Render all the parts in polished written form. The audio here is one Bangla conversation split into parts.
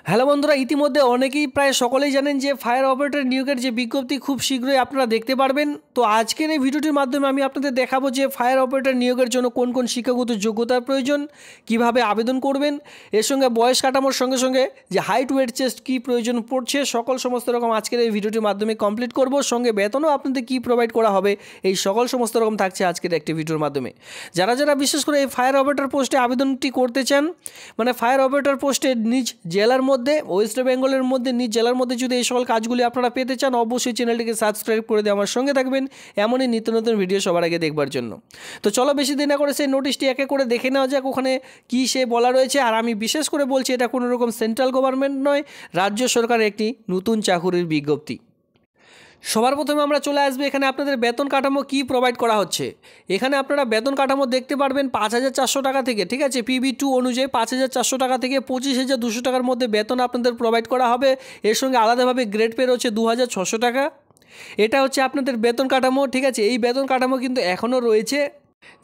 হ্যালো বন্ধুরা, ইতিমধ্যে অনেকেই প্রায় সকলেই জানেন যে ফায়ার অপারেটর নিয়োগের যে বিজ্ঞপ্তি খুব শীঘ্রই আপনারা দেখতে পারবেন। তো আজকের এই ভিডিওটির মাধ্যমে আমি আপনাদের দেখাবো যে ফায়ার অপারেটর নিয়োগের জন্য কোন কোন শিক্ষাগত যোগ্যতার প্রয়োজন, কিভাবে আবেদন করবেন, এর সঙ্গে বয়স কাঠামোর সঙ্গে সঙ্গে যে হাইট ওয়েট চেস্ট কী প্রয়োজন পড়ছে, সমস্ত রকম আজকের এই ভিডিওটির মাধ্যমে কমপ্লিট করব। সঙ্গে বেতনও আপনাদের কী প্রোভাইড করা হবে, এই সমস্ত রকম থাকছে আজকের একটি ভিডিওর মাধ্যমে। যারা বিশেষ করে এই ফায়ার অপারেটর পোস্টে আবেদনটি করতে চান, মানে ফায়ার অপারেটর পোস্টে নিজ জেলার মধ্যে, ওয়েস্ট বেঙ্গলের মধ্যে, নিজ জেলার মধ্যে যদি এই সকল কাজগুলি আপনারা পেতে চান, অবশ্যই চ্যানেলটিকে সাবস্ক্রাইব করে দিয়ে আমার সঙ্গে থাকবেন এমনই নিত্য নতুন ভিডিও সবার আগে দেখবার জন্য। তো চলো বেশি দিন না করে সেই নোটিশটি একে করে দেখে নেওয়া যাক ওখানে কী সে বলা রয়েছে। আর আমি বিশেষ করে বলছি, এটা কোনো রকম সেন্ট্রাল গভর্নমেন্ট নয়, রাজ্য সরকারের একটি নতুন চাকুরির বিজ্ঞপ্তি। সবার প্রথমে আমরা চলে আসবো এখানে আপনাদের বেতন কাঠামো কী প্রোভাইড করা হচ্ছে। এখানে আপনারা বেতন কাঠামো দেখতে পারবেন 5,400 টাকা থেকে, ঠিক আছে, PB2 অনুযায়ী 5,400 টাকা থেকে 25,200 টাকার মধ্যে বেতন আপনাদের প্রোভাইড করা হবে। এর সঙ্গে আলাদাভাবে গ্রেড পে রয়েছে 2,600 টাকা। এটা হচ্ছে আপনাদের বেতন কাঠামো, ঠিক আছে। এই বেতন কাঠামো কিন্তু এখনও রয়েছে।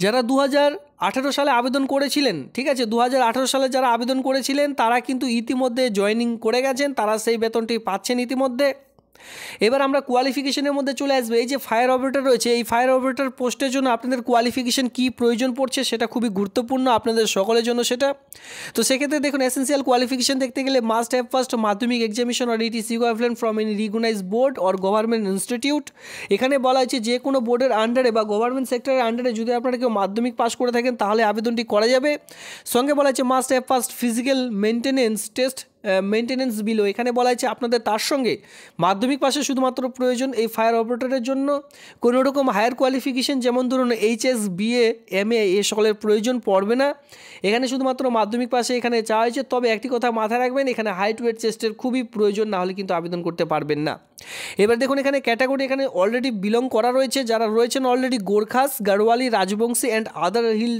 যারা 2018 সালে আবেদন করেছিলেন, ঠিক আছে, 2018 সালে যারা আবেদন করেছিলেন তারা কিন্তু ইতিমধ্যে জয়েনিং করে গেছেন, তারা সেই বেতনটি পাচ্ছেন ইতিমধ্যে। এবার আমরা কোয়ালিফিকেশনের মধ্যে চলে আসবে। এই যে ফায়ার অপারেটর রয়েছে, এই ফায়ার অপারেটর পোস্টের জন্য আপনাদের কোয়ালিফিকেশন কী প্রয়োজন পড়ছে সেটা খুবই গুরুত্বপূর্ণ আপনাদের সকলের জন্য সেটা। তো সেক্ষেত্রে দেখুন, এসেন্সিয়াল কোয়ালিফিকেশন দেখতে গেলে must have first Madhyamik examination or it is equivalent from any recognise board or government institute. এখানে বলা হয়েছে যে কোনো বোর্ডের আন্ডারে বা গভর্নমেন্ট সেক্টরের আন্ডারে যদি আপনারা কেউ মাধ্যমিক পাস করে থাকেন তাহলে আবেদনটি করা যাবে। সঙ্গে বলা হয়েছে must have first physical maintenance test maintenance below. এখানে বলা হয়েছে আপনাদের তার সঙ্গে মাধ্যমিক পাশে শুধুমাত্র প্রয়োজন এই ফায়ার অপারেটরের জন্য। কোনো রকম হায়ার কোয়ালিফিকেশন যেমন ধরুন HS, BA, MA এ সকলের প্রয়োজন পড়বে না। এখানে শুধুমাত্র মাধ্যমিক পাশে এখানে চাওয়া হয়েছে। তবে একটি কথা মাথায় রাখবেন, এখানে হাইট ওয়েট চেস্টের খুবই প্রয়োজন, না হলে কিন্তু আবেদন করতে পারবেন না। এবার দেখুন এখানে ক্যাটাগরি এখানে অলরেডি বিলং করা রয়েছে, যারা রয়েছেন already Gorkhas, Garhwali, Rajbanshi and other hill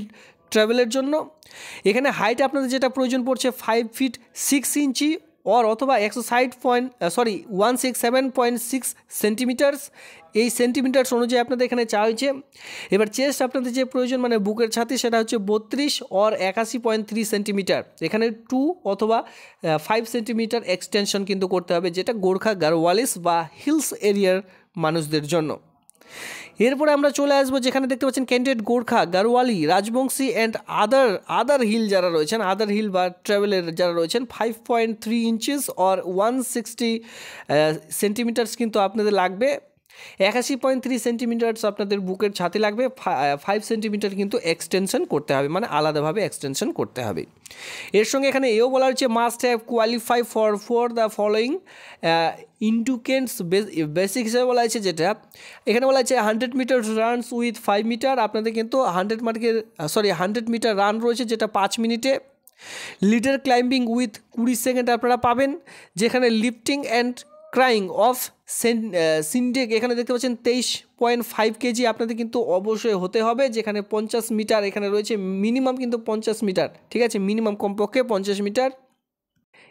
ট্রাভেলের জন্য। এখানে হাইট আপনাদের যেটা প্রয়োজন পড়ছে 5 ফিট 6 ইঞ্চি অথবা 167.6 সেন্টিমিটার্স। এই সেন্টিমিটার্স অনুযায়ী আপনাদের এখানে চাওয়া হয়েছে। এবার চেস্ট আপনাদের যে প্রয়োজন, মানে বুকের ছাতি, সেটা হচ্ছে 32 অর 81.3 সেন্টিমিটার। এখানে 2 অথবা 5 সেন্টিমিটার এক্সটেনশন কিন্তু করতে হবে, যেটা গোর্খা, গাড়োয়ালিস বা হিলস এরিয়ার মানুষদের জন্য। এরপরে আমরা চলে আসবো যেখানে দেখতে পাচ্ছেন candidate Gorkha, Garhwali, Rajbanshi and other hill যারা রয়েছেন, আদার হিল বা ট্রাভেলের যারা রয়েছেন, 5.3 ইঞ্চিস অর 160 সেন্টিমিটার্স কিন্তু আপনাদের লাগবে। 81.3 সেন্টিমিটার্স আপনাদের বুকের ছাতি লাগবে। 5 সেন্টিমিটার কিন্তু এক্সটেনশন করতে হবে, মানে আলাদাভাবে এক্সটেনশন করতে হবে। এর সঙ্গে এখানে এও বলা হচ্ছে must have qualify for the following ইন্টুকেন্টস বেসিক হিসেবে বলা হয়েছে, যেটা এখানে বলা হচ্ছে 100 মিটার রানস উইথ 5 মিটার। আপনাদের কিন্তু 100 মিটার রান রয়েছে, যেটা 5 মিনিটে। লিডার ক্লাইম্বিং উইথ 20 সেকেন্ড আপনারা পাবেন। যেখানে লিফটিং অ্যান্ড ক্রাইং অফ সিনডেক এখানে দেখতে পাচ্ছেন 23.5 কেজি আপনাদের কিন্তু অবশ্যই হতে হবে। যেখানে 50 মিটার এখানে রয়েছে, মিনিমাম কিন্তু 50 মিটার, ঠিক আছে, মিনিমাম কমপক্ষে 50 মিটার।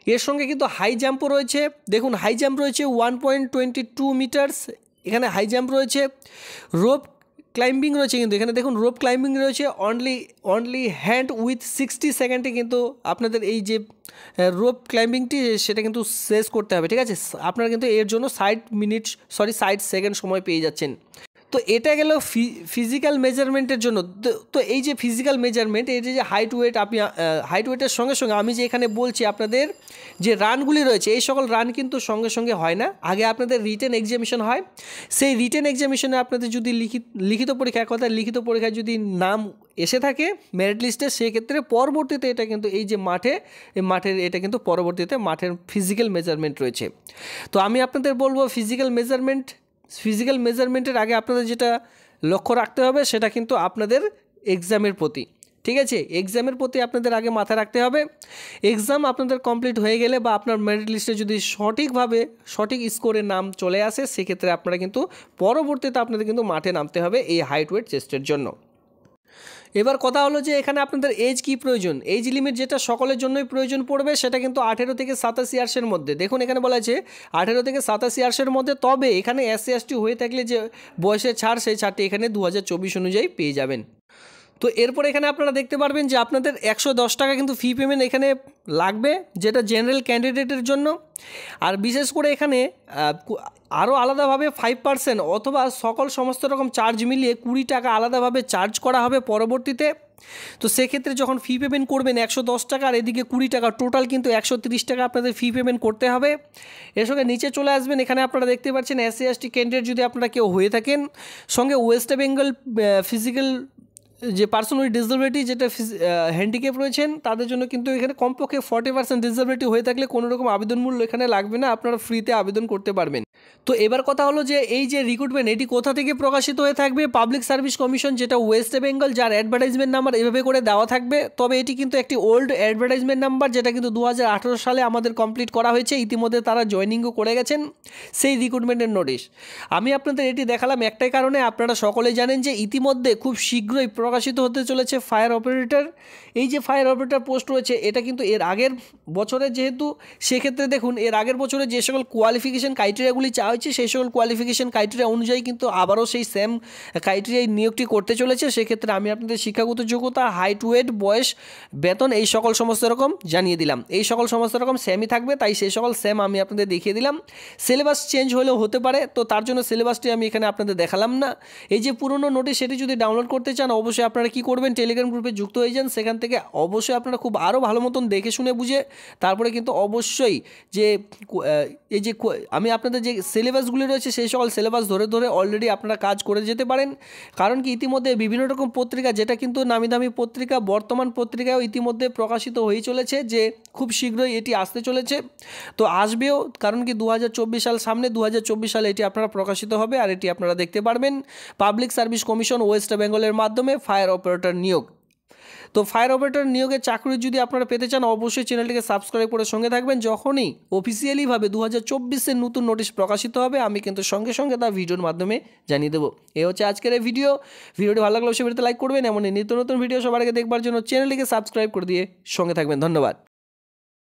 এর সঙ্গে কিন্তু হাই জাম্পও রয়েছে। দেখুন হাই জাম্প রয়েছে 1.22 মিটার্স, এখানে হাই জাম্প রয়েছে। রোপ ক্লাইম্বিং রয়েছে, কিন্তু এখানে দেখুন রোপ ক্লাইম্বিং রয়েছে অনলি হ্যান্ড উইথ 60 সেকেন্ডে কিন্তু আপনাদের এই যে রোপ ক্লাইম্বিংটি সেটা কিন্তু শেষ করতে হবে, ঠিক আছে। আপনারা কিন্তু এর জন্য 60 সেকেন্ড সময় পেয়ে যাচ্ছেন। তো এটা গেল ফিজিক্যাল মেজারমেন্টের জন্য। তো এই যে ফিজিক্যাল মেজারমেন্ট, এই যে হাইট ওয়েট, আপনি হাইট ওয়েটের সঙ্গে সঙ্গে আমি যে এখানে বলছি আপনাদের যে রানগুলি রয়েছে, এই সকল রান কিন্তু সঙ্গে সঙ্গে হয় না। আগে আপনাদের রিটেন এক্সামিনেশন হয়। সেই রিটেন এক্সামিনেশনে আপনাদের যদি লিখিত পরীক্ষায় যদি নাম এসে থাকে মেরিট লিস্টে, সেক্ষেত্রে পরবর্তীতে এটা কিন্তু এই যে মাঠের এটা কিন্তু পরবর্তীতে মাঠের ফিজিক্যাল মেজারমেন্ট রয়েছে। তো আমি আপনাদের বলবো ফিজিক্যাল মেজারমেন্টের আগে আপনাদের যেটা লক্ষ্য রাখতে হবে সেটা কিন্তু আপনাদের এক্সামের প্রতি, ঠিক আছে। এক্সামের প্রতি আপনাদের আগে মাথায় রাখতে হবে। এক্সাম আপনাদের কমপ্লিট হয়ে গেলে বা আপনার মেরিট লিস্টে যদি সঠিক স্কোরের নাম চলে আসে, সেক্ষেত্রে আপনারা কিন্তু পরবর্তীতে আপনাদের কিন্তু মাঠে নামতে হবে এই হাইট ওয়েট চেস্টের জন্য। এবার কথা হলো যে এখানে আপনাদের এজ কি প্রয়োজন। এজ লিমিট যেটা সকলের জন্যই প্রয়োজন পড়বে, সেটা কিন্তু 18 থেকে 87 ইয়ার্সের মধ্যে। দেখুন এখানে বলা আছে 18 থেকে 87 ইয়ার্সের মধ্যে। তবে এখানে SC ST হয়ে থাকলে যে বয়সের ছাড়, সেই ছাড়টি এখানে 2024 অনুযায়ী পেয়ে যাবেন। তো এরপর এখানে আপনারা দেখতে পারবেন যে আপনাদের 110 টাকা কিন্তু ফি পেমেন্ট এখানে লাগবে, যেটা জেনারেল ক্যান্ডিডেটের জন্য। আর বিশেষ করে এখানে আরও আলাদাভাবে 5% অথবা সমস্ত রকম চার্জ মিলিয়ে 20 টাকা আলাদাভাবে চার্জ করা হবে পরবর্তীতে। তো সেক্ষেত্রে যখন ফি পেমেন্ট করবেন 110 টাকা আর এদিকে 20 টাকা, টোটাল কিন্তু 130 টাকা আপনাদের ফি পেমেন্ট করতে হবে। এর সঙ্গে নিচে চলে আসবেন, এখানে আপনারা দেখতে পাচ্ছেন SC ST ক্যান্ডিডেট যদি আপনারা কেউ হয়ে থাকেন, সঙ্গে ওয়েস্ট বেঙ্গল ফিজিক্যাল যে পার্সন উইথ ডিসেবিলিটি যেটা হ্যান্ডিক্যাপ রয়েছেন তাদের জন্য কিন্তু এখানে কমপক্ষে 40% ডিসেবিলিটি হয়ে থাকলে কোনো রকম আবেদন মূল্য এখানে লাগবে না, আপনারা ফ্রিতে আবেদন করতে পারবেন। তো এবার কথা হলো যে এই যে রিক্রুটমেন্ট এটি কোথা থেকে প্রকাশিত হয়ে থাকবে? পাবলিক সার্ভিস কমিশন, যেটা ওয়েস্ট বেঙ্গল, যার অ্যাডভার্টাইজমেন্ট নাম্বার এভাবে করে দেওয়া থাকবে। তবে এটি কিন্তু একটি ওল্ড অ্যাডভার্টাইজমেন্ট নাম্বার, যেটা কিন্তু 2018 সালে আমাদের কমপ্লিট করা হয়েছে, ইতিমধ্যে তারা জয়েনিংও করে গেছেন সেই রিক্রুটমেন্টের নোটিশ। আমি আপনাদের এটি দেখালাম একটাই কারণে, আপনারা সকলেই জানেন যে ইতিমধ্যে খুব শীঘ্রই প্রকাশিত হতে চলেছে ফায়ার অপারেটর। এই যে ফায়ার অপারেটর পোস্ট রয়েছে এটা কিন্তু এর আগের বছরের, যেহেতু সেক্ষেত্রে দেখুন এর আগের বছরে যে সকল কোয়ালিফিকেশন ক্রাইটেরিয়াগুলি চাওয়া হয়েছে সেই সকল কোয়ালিফিকেশন ক্রাইটেরিয়া অনুযায়ী কিন্তু আবারও সেই সেম ক্রাইটেরিয়ায় নিয়োগটি করতে চলেছে। সেক্ষেত্রে আমি আপনাদের শিক্ষাগত যোগ্যতা, হাইট, ওয়েট, বয়স, বেতন এই সকল সমস্ত রকম জানিয়ে দিলাম। এই সকল সমস্ত রকম সেমই থাকবে, তাই সেই সকল সেম আমি আপনাদের দেখিয়ে দিলাম। সিলেবাস চেঞ্জ হলেও হতে পারে, তো তার জন্য সিলেবাসটি আমি এখানে আপনাদের দেখালাম না। এই যে পুরনো নোটিশ সেটি যদি ডাউনলোড করতে চান অবশ্যই আপনারা কী করবেন, টেলিগ্রাম গ্রুপে যুক্ত হয়ে যান। সেখান থেকে অবশ্যই আপনারা খুব আরও ভালো মতন দেখে শুনে বুঝে তারপরে কিন্তু অবশ্যই যে এই যে আমি আপনাদের যে সিলেবাসগুলি রয়েছে সেই সকল সিলেবাস ধরে ধরে অলরেডি আপনারা কাজ করে যেতে পারেন। কারণ কি ইতিমধ্যে বিভিন্ন রকম পত্রিকা, যেটা কিন্তু নামি দামি পত্রিকা, বর্তমান পত্রিকাও ইতিমধ্যে প্রকাশিত হয়ে চলেছে যে খুব শীঘ্রই এটি আসতে চলেছে। তো আসবেও, কারণ কি 2024 সাল সামনে, 2024 সালে এটি আপনারা প্রকাশিত হবে আর এটি আপনারা দেখতে পারবেন। পাবলিক সার্ভিস কমিশন ওয়েস্ট বেঙ্গলের মাধ্যমে ফায়ার অপারেটর নিয়োগ। তো ফায়ার অপারেটর নিয়োগের চাকরি যদি আপনারা পেতে চান অবশ্যই চ্যানেলটিকে সাবস্ক্রাইব করে সঙ্গে থাকবেন। যখনই অফিসিয়ালিভাবে 2024-এর নতুন নোটিশ প্রকাশিত হবে আমি কিন্তু সঙ্গে সঙ্গে তা ভিডিওর মাধ্যমে জানিয়ে দেবো। এই হচ্ছে আজকের এই ভিডিওটি ভালো লাগলে অবশ্যই ভিডিওতে লাইক করবেন। এমন নিত্য নতুন ভিডিও সবার আগে দেখবার জন্য চ্যানেলটিকে সাবস্ক্রাইব করে দিয়ে সঙ্গে থাকবেন। ধন্যবাদ।